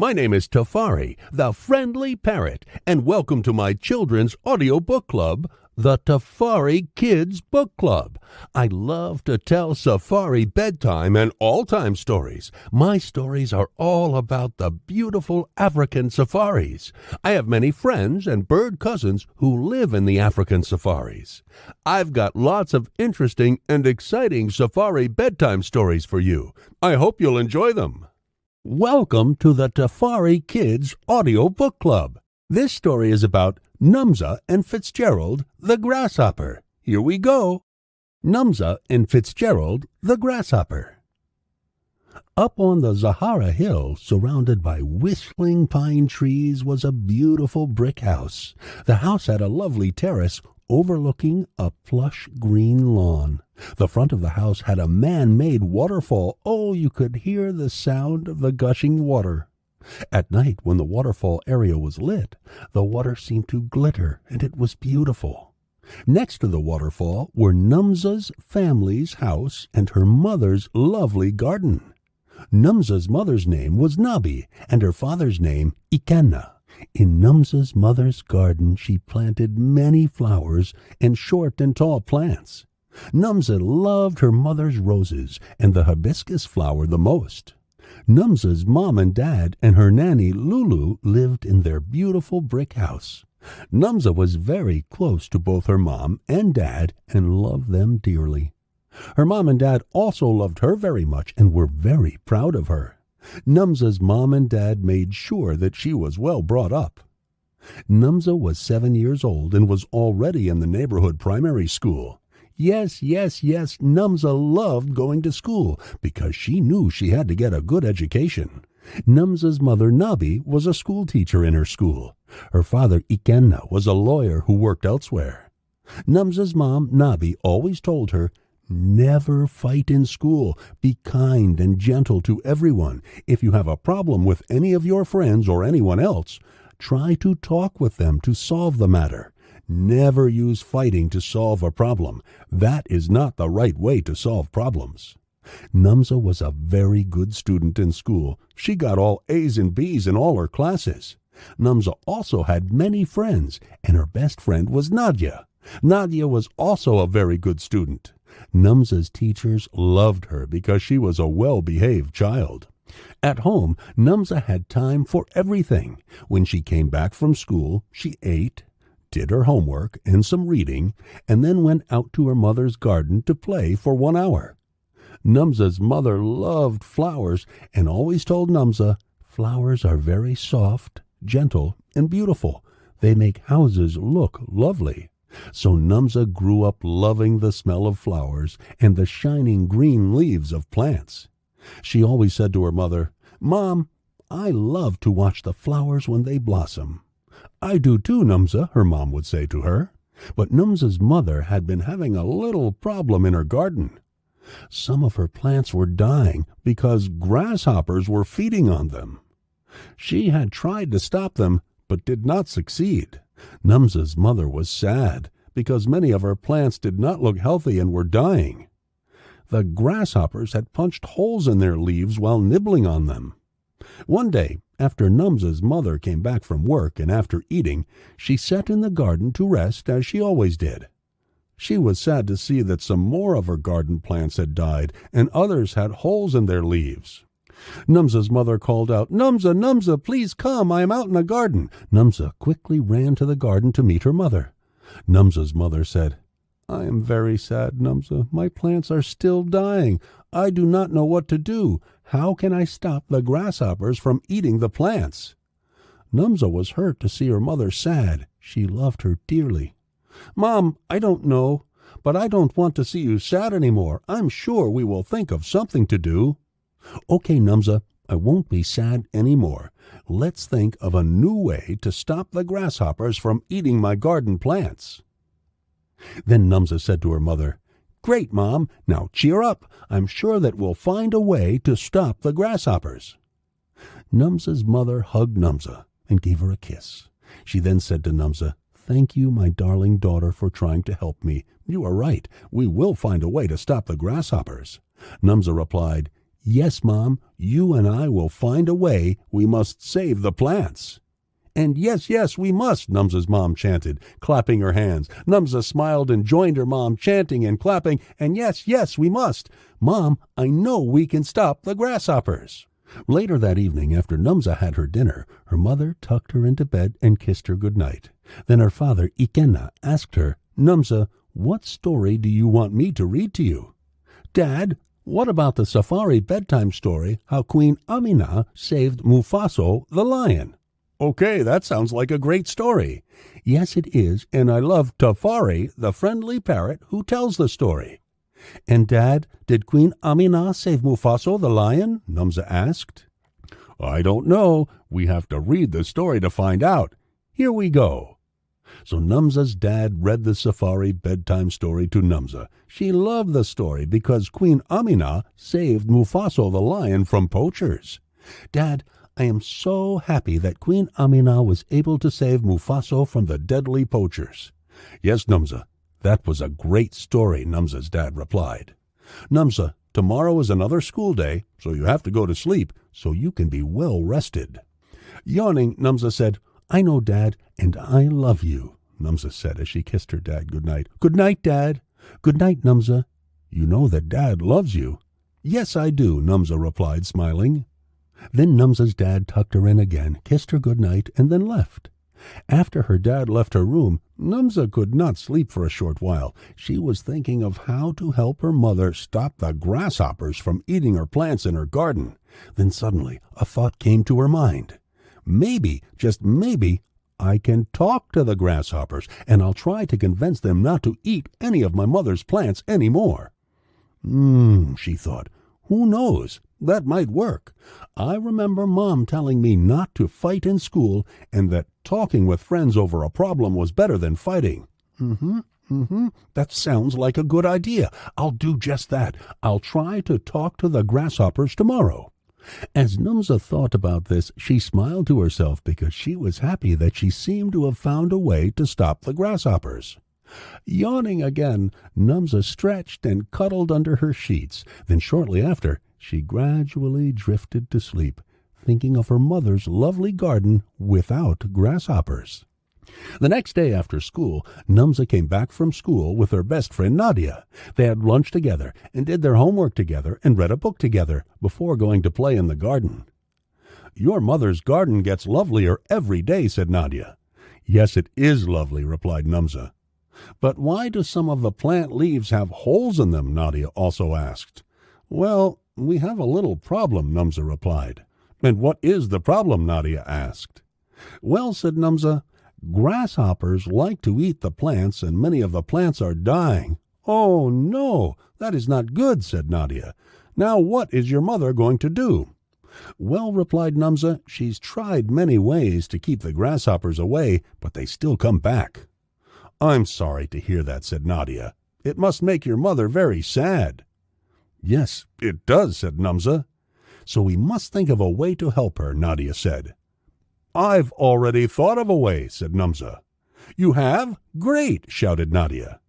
My name is Tafari, the friendly parrot, and welcome to my children's audio book club, the Tafari Kids Book Club. I love to tell safari bedtime and all-time stories. My stories are all about the beautiful African safaris. I have many friends and bird cousins who live in the African safaris. I've got lots of interesting and exciting safari bedtime stories for you. I hope you'll enjoy them. Welcome to the Tafari Kids Audio Book Club. This story is about NOMZA and FITZGERALD, the grasshopper. Here we go. NOMZA and FITZGERALD, the grasshopper. Up on the Zahara Hill, surrounded by whistling pine trees, was a beautiful brick house. The house had a lovely terrace overlooking a plush green lawn. The front of the house had a man-made waterfall. Oh, you could hear the sound of the gushing water. At night, when the waterfall area was lit, the water seemed to glitter, and it was beautiful. Next to the waterfall were NOMZA'S family's house and her mother's lovely garden. NOMZA'S mother's name was Nabi, and her father's name Ikenna. In NOMZA'S mother's garden she planted many flowers and short and tall plants. NOMZA loved her mother's roses and the hibiscus flower the most. NOMZA'S mom and dad and her nanny Lulu lived in their beautiful brick house. NOMZA was very close to both her mom and dad and loved them dearly. Her mom and dad also loved her very much and were very proud of her. NOMZA'S mom and dad made sure that she was well brought up. NOMZA was 7 years old and was already in the neighborhood primary school. Yes, NOMZA loved going to school because she knew she had to get a good education. NOMZA'S mother, Nabi, was a school teacher in her school. Her father, Ikenna, was a lawyer who worked elsewhere. NOMZA'S mom, Nabi, always told her, "Never fight in school. Be kind and gentle to everyone. If you have a problem with any of your friends or anyone else, try to talk with them to solve the matter. Never use fighting to solve a problem. That is not the right way to solve problems." NOMZA was a very good student in school. She got all A's and B's in all her classes. NOMZA also had many friends, and her best friend was Nadia. Nadia was also a very good student. NOMZA'S teachers loved her because she was a well-behaved child. At home, NOMZA had time for everything. When she came back from school, she ate, did her homework and some reading, and then went out to her mother's garden to play for 1 hour. NOMZA'S mother loved flowers and always told NOMZA, "Flowers are very soft, gentle, and beautiful. They make houses look lovely." So NOMZA grew up loving the smell of flowers and the shining green leaves of plants. She always said to her mother, "Mom, I love to watch the flowers when they blossom." "I do too, NOMZA," her mom would say to her. But NOMZA'S mother had been having a little problem in her garden. Some of her plants were dying because grasshoppers were feeding on them. She had tried to stop them, but did not succeed. NOMZA'S mother was sad because many of her plants did not look healthy and were dying. The grasshoppers had punched holes in their leaves while nibbling on them. One day, after NOMZA'S mother came back from work and after eating, she sat in the garden to rest as she always did. She was sad to see that some more of her garden plants had died and others had holes in their leaves. NOMZA'S mother called out, "NOMZA, NOMZA, please come, I am out in the garden." NOMZA quickly ran to the garden to meet her mother. NOMZA'S mother said, "I am very sad, NOMZA. My plants are still dying. I do not know what to do. How can I stop the grasshoppers from eating the plants?" NOMZA was hurt to see her mother sad. She loved her dearly. "Mom, I don't know, but I don't want to see you sad anymore. I'm sure we will think of something to do." "Okay, NOMZA, I won't be sad anymore. Let's think of a new way to stop the grasshoppers from eating my garden plants." Then NOMZA said to her mother, "Great, Mom, now cheer up. I'm sure that we'll find a way to stop the grasshoppers." NOMZA'S mother hugged NOMZA and gave her a kiss. She then said to NOMZA, "Thank you, my darling daughter, for trying to help me. You are right. We will find a way to stop the grasshoppers." NOMZA replied, Yes, Mom, you and I will find a way. We must save the plants. And yes, yes, we must, Numza's mom chanted, clapping her hands. Numza smiled and joined her mom, chanting and clapping, and yes, yes, we must. Mom, I know we can stop the grasshoppers. Later that evening, after Numza had her dinner, her mother tucked her into bed and kissed her good night. Then her father, Ikenna, asked her, Numza, what story do you want me to read to you? Dad, what about the safari bedtime story, how Queen Amina saved Mufaso the lion? Okay, that sounds like a great story. Yes, it is, and I love Tafari, the friendly parrot who tells the story. And, Dad, did Queen Amina save Mufaso the lion? Numza asked. I don't know. We have to read the story to find out. Here we go. So Numza's dad read the safari bedtime story to Numza. She loved the story because Queen Amina saved Mufaso the lion from poachers. Dad, I am so happy that Queen Amina was able to save Mufaso from the deadly poachers. Yes, Numza, that was a great story, Numza's dad replied. Numza, tomorrow is another school day, so you have to go to sleep so you can be well rested. Yawning, Numza said, I know, Dad, and I love you, Numza said as she kissed her dad good night. Good night, Dad. Good night, Numza. You know that Dad loves you. Yes, I do, Numza replied, smiling. Then Numza's dad tucked her in again, kissed her good night, and then left. After her dad left her room, Numza could not sleep for a short while. She was thinking of how to help her mother stop the grasshoppers from eating her plants in her garden. Then suddenly a thought came to her mind. Maybe, just maybe, I can talk to the grasshoppers, and I'll try to convince them not to eat any of my mother's plants any more. She thought, who knows? That might work. I remember Mom telling me not to fight in school and that talking with friends over a problem was better than fighting. That sounds like a good idea. I'll do just that. I'll try to talk to the grasshoppers tomorrow. As Numza thought about this, she smiled to herself because she was happy that she seemed to have found a way to stop the grasshoppers. Yawning again, Numza stretched and cuddled under her sheets. Then shortly after, she gradually drifted to sleep, thinking of her mother's lovely garden without grasshoppers. The next day after school, Numza came back from school with her best friend Nadia. They had lunch together and did their homework together and read a book together before going to play in the garden. Your mother's garden gets lovelier every day, said Nadia. Yes, it is lovely, replied Numza. But why do some of the plant leaves have holes in them? Nadia also asked. Well, we have a little problem, Numza replied. And what is the problem? Nadia asked. Well, said Numza, grasshoppers like to eat the plants, and many of the plants are dying. Oh, no, that is not good, said Nadia. Now what is your mother going to do? Well, replied Numza, she's tried many ways to keep the grasshoppers away, but they still come back. I'm sorry to hear that, said Nadia. It must make your mother very sad. Yes, it does, said Numza. So we must think of a way to help her, Nadia said. I've already thought of a way, said Numza. You have? Great, shouted Nadia.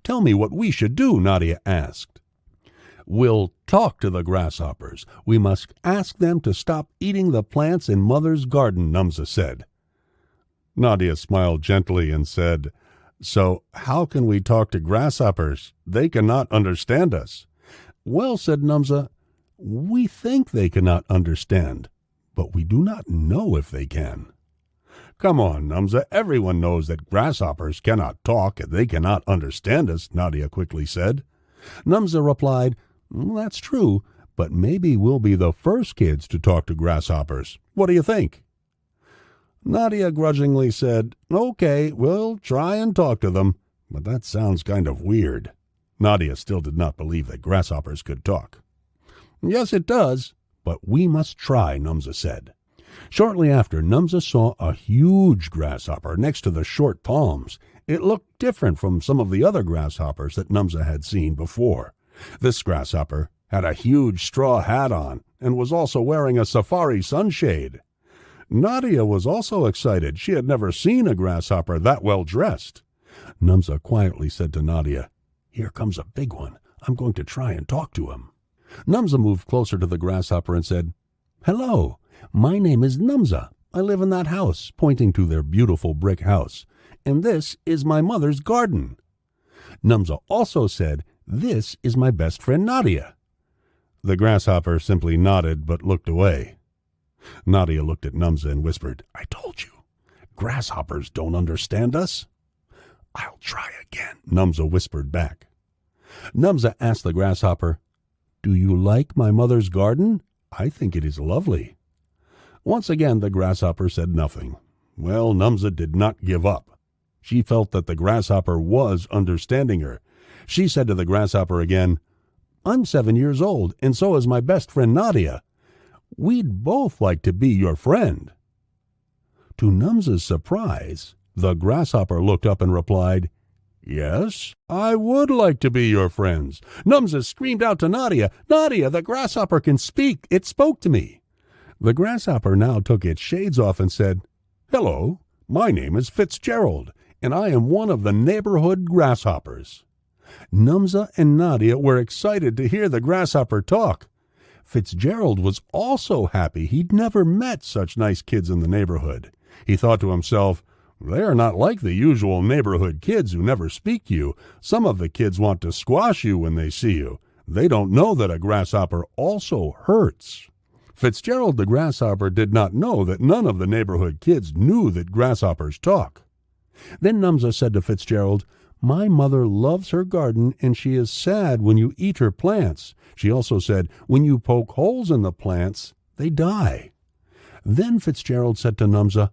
Tell me what we should do, Nadia asked. We'll talk to the grasshoppers. We must ask them to stop eating the plants in Mother's garden, Numza said. Nadia smiled gently and said, So how can we talk to grasshoppers? They cannot understand us. Well, said Numza, we think they cannot understand, but we do not know if they can. Come on, Namza, everyone knows that grasshoppers cannot talk and they cannot understand us, Nadia quickly said. Namza replied, That's true, but maybe we'll be the first kids to talk to grasshoppers. What do you think? Nadia grudgingly said, Okay, we'll try and talk to them, but that sounds kind of weird. Nadia still did not believe that grasshoppers could talk. Yes, it does, but we must try, Namza said. Shortly after, Namza saw a huge grasshopper next to the short palms. It looked different from some of the other grasshoppers that Namza had seen before. This grasshopper had a huge straw hat on and was also wearing a safari sunshade. Nadia was also excited. She had never seen a grasshopper that well dressed. Namza quietly said to Nadia, Here comes a big one. I'm going to try and talk to him. Namza moved closer to the grasshopper and said, "Hello, my name is Namza. I live in that house," pointing to their beautiful brick house. "And this is my mother's garden." Namza also said, "This is my best friend Nadia." The grasshopper simply nodded but looked away. Nadia looked at Namza and whispered, "I told you, grasshoppers don't understand us." "I'll try again," Namza whispered back. Namza asked the grasshopper, "Do you like my mother's garden? I think it is lovely." Once again the grasshopper said nothing. Well, Namza did not give up. She felt that the grasshopper was understanding her. She said to the grasshopper again, "I'm 7 years old, and so is my best friend Nadia. We'd both like to be your friend." To Namza's surprise, the grasshopper looked up and replied, "Yes, I would like to be your friends." Namza screamed out to Nadia, "Nadia, the grasshopper can speak. It spoke to me." The grasshopper now took its shades off and said, "Hello, my name is FITZGERALD, and I am one of the neighborhood grasshoppers." Namza and Nadia were excited to hear the grasshopper talk. FITZGERALD was also happy. He'd never met such nice kids in the neighborhood. He thought to himself, "They are not like the usual neighborhood kids who never speak to you. Some of the kids want to squash you when they see you. They don't know that a grasshopper also hurts." FITZGERALD the grasshopper did not know that none of the neighborhood kids knew that grasshoppers talk. Then Namza said to FITZGERALD, "My mother loves her garden, and she is sad when you eat her plants. She also said, when you poke holes in the plants, they die." Then FITZGERALD said to Namza,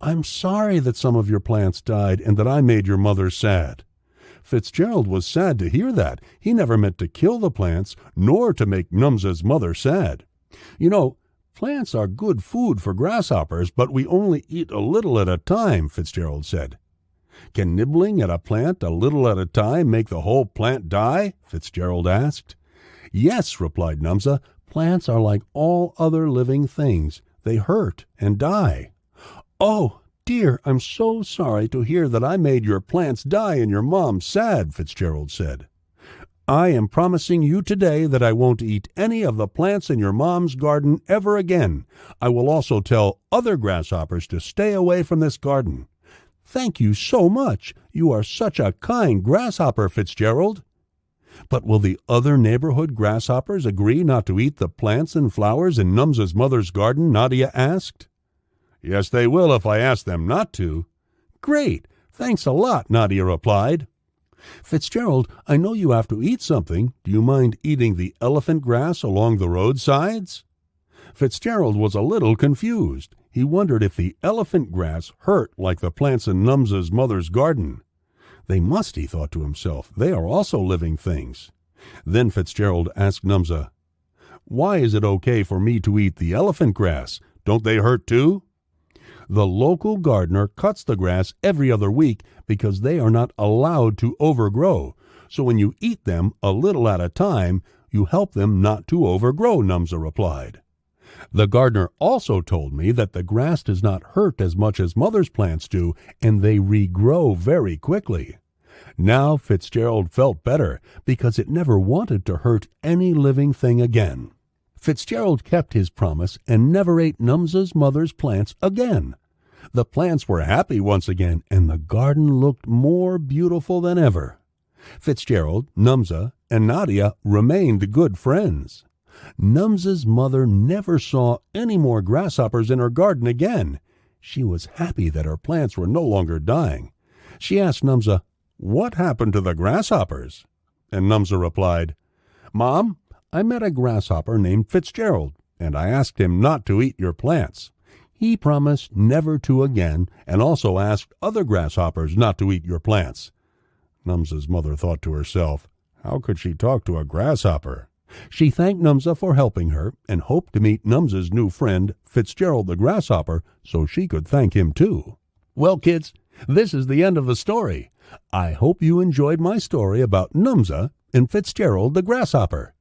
"I'm sorry that some of your plants died and that I made your mother sad." FITZGERALD was sad to hear that. He never meant to kill the plants, nor to make Namza's mother sad. "You know, plants are good food for grasshoppers, but we only eat a little at a time," FITZGERALD said. "Can nibbling at a plant a little at a time make the whole plant die?" FITZGERALD asked. "Yes," replied Namza, "plants are like all other living things. They hurt and die." "Oh, dear, I'm so sorry to hear that I made your plants die and your mom sad," FITZGERALD said. "I am promising you today that I won't eat any of the plants in your mom's garden ever again. I will also tell other grasshoppers to stay away from this garden." "Thank you so much. You are such a kind grasshopper, FITZGERALD." "But will the other neighborhood grasshoppers agree not to eat the plants and flowers in Namza's mother's garden?" Nadia asked. "Yes, they will if I ask them not to." "Great. Thanks a lot," Nadia replied. "FITZGERALD, I know you have to eat something. Do you mind eating the elephant grass along the roadsides?" FITZGERALD was a little confused. He wondered if the elephant grass hurt like the plants in Namza's mother's garden. They must, he thought to himself. They are also living things. Then FITZGERALD asked Namza, "Why is it okay for me to eat the elephant grass? Don't they hurt too?" "The local gardener cuts the grass every other week because they are not allowed to overgrow. So when you eat them a little at a time, you help them not to overgrow," Namza replied. "The gardener also told me that the grass does not hurt as much as mother's plants do, and they regrow very quickly." Now FITZGERALD felt better because it never wanted to hurt any living thing again. FITZGERALD kept his promise and never ate Namza's mother's plants again. The plants were happy once again, and the garden looked more beautiful than ever. FITZGERALD, Namza, and Nadia remained good friends. Namza's mother never saw any more grasshoppers in her garden again. She was happy that her plants were no longer dying. She asked Namza, "What happened to the grasshoppers?" And Namza replied, "Mom, I met a grasshopper named FITZGERALD, and I asked him not to eat your plants. He promised never to again, and also asked other grasshoppers not to eat your plants." Namza's mother thought to herself, how could she talk to a grasshopper? She thanked Namza for helping her and hoped to meet Namza's new friend, FITZGERALD the grasshopper, so she could thank him too. Well, kids, this is the end of the story. I hope you enjoyed my story about Namza and FITZGERALD the grasshopper.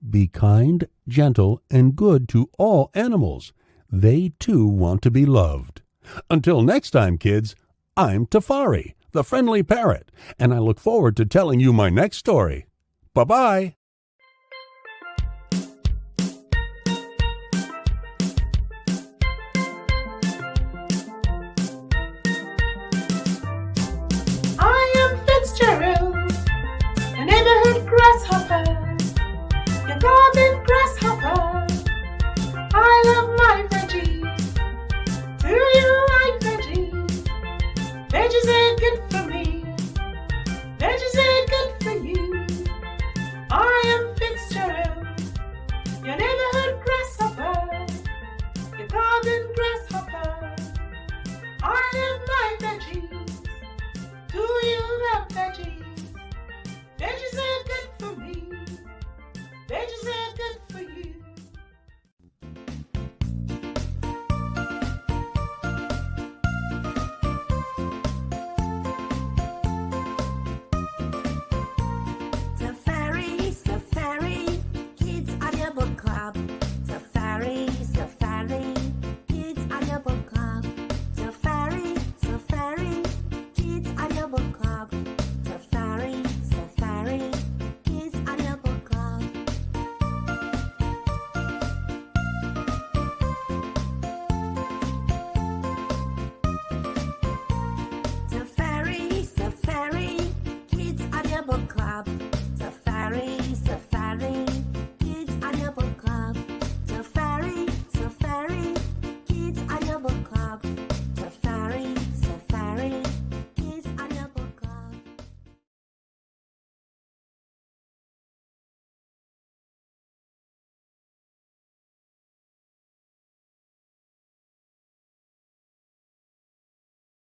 Be kind, gentle, and good to all animals. They too want to be loved. Until next time, kids, I'm Tafari, the friendly parrot, and I look forward to telling you my next story. Bye-bye.